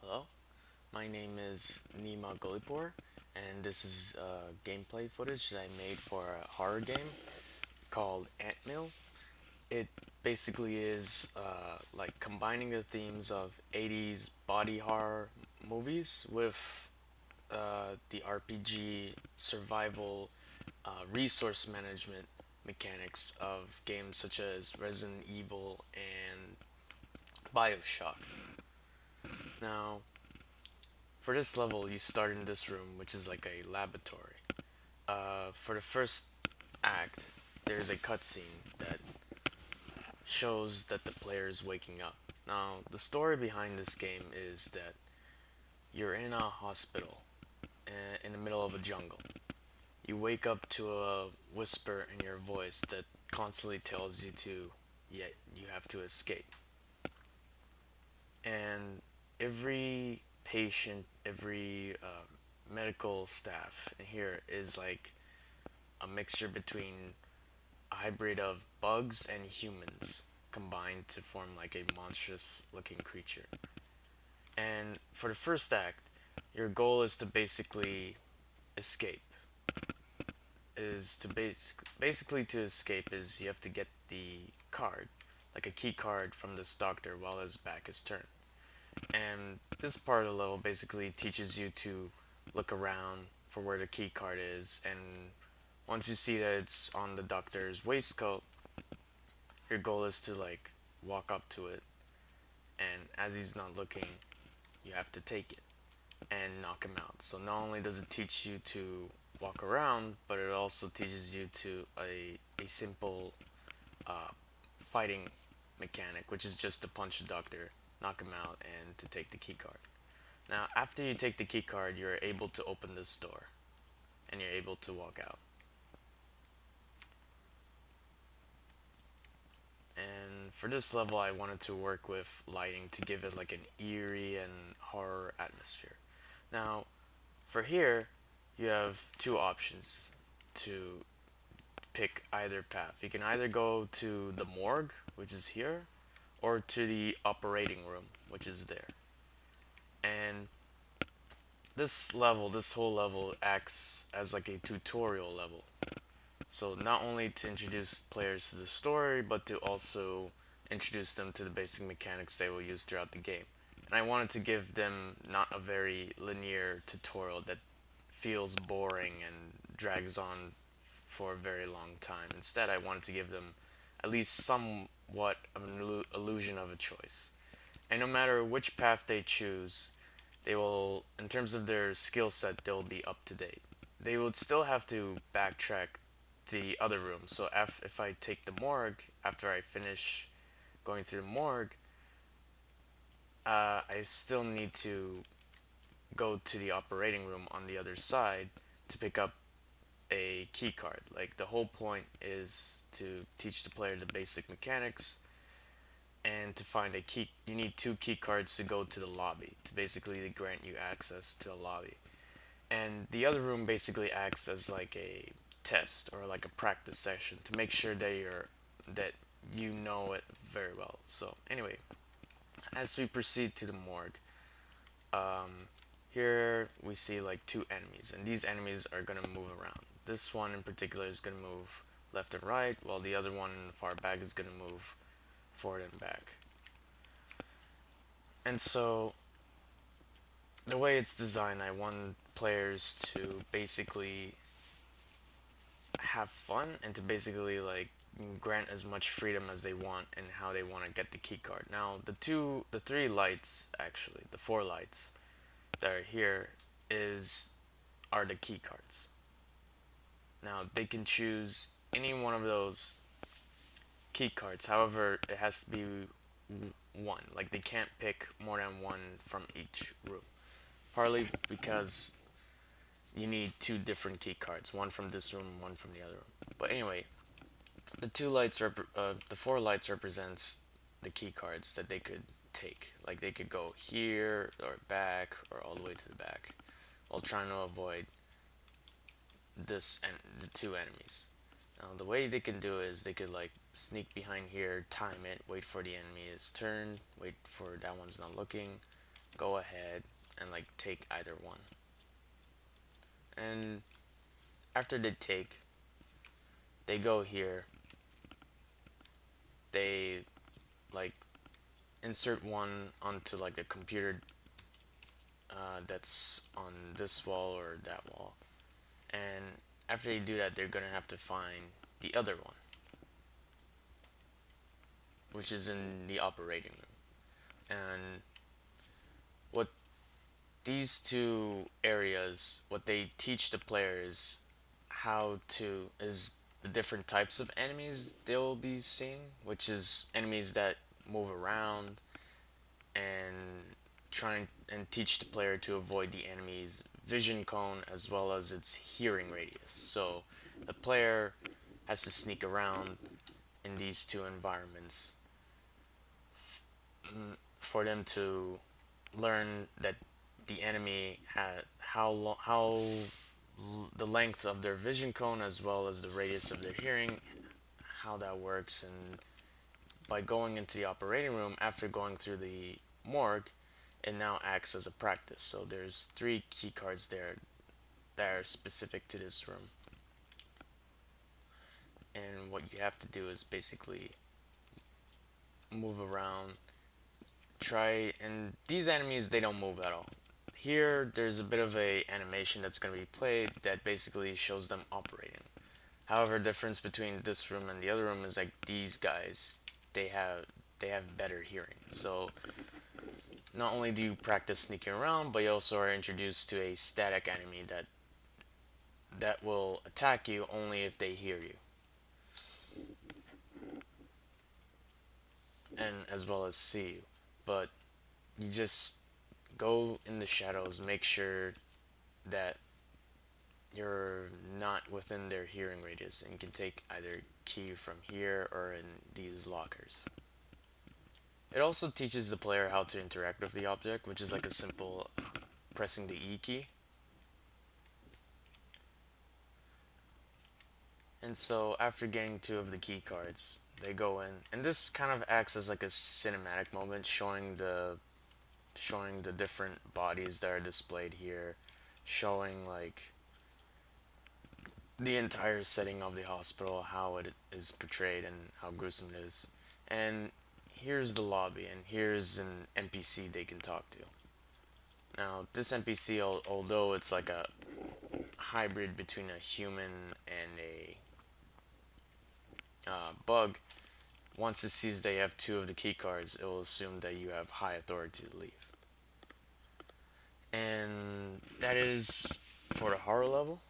Hello, my name is Nima Golipur, and this is gameplay footage that I made for a horror game called Antmill. It basically is like combining the themes of 80s body horror movies with the RPG survival resource management mechanics of games such as Resident Evil and Bioshock. Now, for this level, you start in this room, which is like a laboratory. For the first act, there's a cutscene that shows that the player is waking up. Now, the story behind this game is that you're in a hospital in the middle of a jungle. You wake up to a whisper in your voice that constantly tells you to, yeah, you have to escape. And every patient, every medical staff in here is like a mixture between a hybrid of bugs and humans combined to form like a monstrous looking creature. And for the first act, your goal is to basically escape. Is to basically to escape is you have to get the card, like a key card from this doctor while his back is turned. And this part of the level basically teaches you to look around for where the key card is, and once you see that it's on the doctor's waistcoat, your goal is to like walk up to it, and as he's not looking, you have to take it and knock him out. So not only does it teach you to walk around, but it also teaches you to a simple fighting mechanic, which is just to punch the doctor, knock him out, and to take the key card. Now, after you take the key card, you're able to open this door, and you're able to walk out. And for this level, I wanted to work with lighting to give it like an eerie and horror atmosphere. Now, for here, you have two options to pick either path. You can either go to the morgue, which is here, or to the operating room, which is there. And this whole level acts as like a tutorial level. So not only to introduce players to the story, but to also introduce them to the basic mechanics they will use throughout the game. And I wanted to give them not a very linear tutorial that feels boring and drags on for a very long time. Instead, I wanted to give them at least somewhat of an illusion of a choice. And no matter which path they choose, they will, in terms of their skill set, they'll be up to date. They would still have to backtrack the other room. So if I take the morgue, after I finish going to the morgue, I still need to go to the operating room on the other side to pick up a key card. Like the whole point is to teach the player the basic mechanics and to find a key. You need two key cards to go to the lobby to basically grant you access to the lobby. And the other room basically acts as like a test or like a practice session to make sure that you know it very well. So anyway, as we proceed to the morgue, here we see like two enemies, and these enemies are gonna move around. This one in particular is gonna move left and right, while the other one in the far back is gonna move forward and back. And so the way it's designed, I want players to basically have fun and to basically like grant as much freedom as they want and how they want to get the key card. Now, the three lights actually, the four lights that are here is are the key cards. Now, they can choose any one of those key cards. However, it has to be one. Like they can't pick more than one from each room. Partly because you need two different key cards, one from this room, one from the other room. But anyway, the four lights represents the key cards that they could take. Like they could go here or back or all the way to the back, while trying to avoid this and the two enemies. Now the way they can do is they could like sneak behind here, time it, wait for the enemy's turn, wait for that one's not looking, go ahead and like take either one. And after they take, they go here, they like insert one onto like a computer that's on this wall or that wall. And after they do that, they're gonna have to find the other one, which is in the operating room. And what these two areas, what they teach the players how to is the different types of enemies they'll be seeing, which is enemies that move around, and trying and teach the player to avoid the enemy's vision cone as well as its hearing radius. So the player has to sneak around in these two environments for them to learn that the enemy had the length of their vision cone as well as the radius of their hearing, how that works. And by going into the operating room after going through the morgue, it now acts as a practice. So there's three key cards there that are specific to this room, and what you have to do is basically move around, try. And these enemies, they don't move at all. Here there's a bit of a animation that's going to be played that basically shows them operating. However, difference between this room and the other room is like these guys, they have they have better hearing. So not only do you practice sneaking around, but you also are introduced to a static enemy that will attack you only if they hear you, and as well as see you. But you just go in the shadows, make sure that you're not within their hearing radius, and you can take either key from here or in these lockers. It also teaches the player how to interact with the object, which is like a simple pressing the E key. And so after getting two of the key cards, they go in, and this kind of acts as like a cinematic moment, showing the different bodies that are displayed here, showing like the entire setting of the hospital, how it is portrayed, and how gruesome it is. And here's the lobby, and here's an NPC they can talk to. Now, this NPC, although it's like a hybrid between a human and a bug, once it sees they have two of the key cards, it will assume that you have high authority to leave. And that is for the horror level.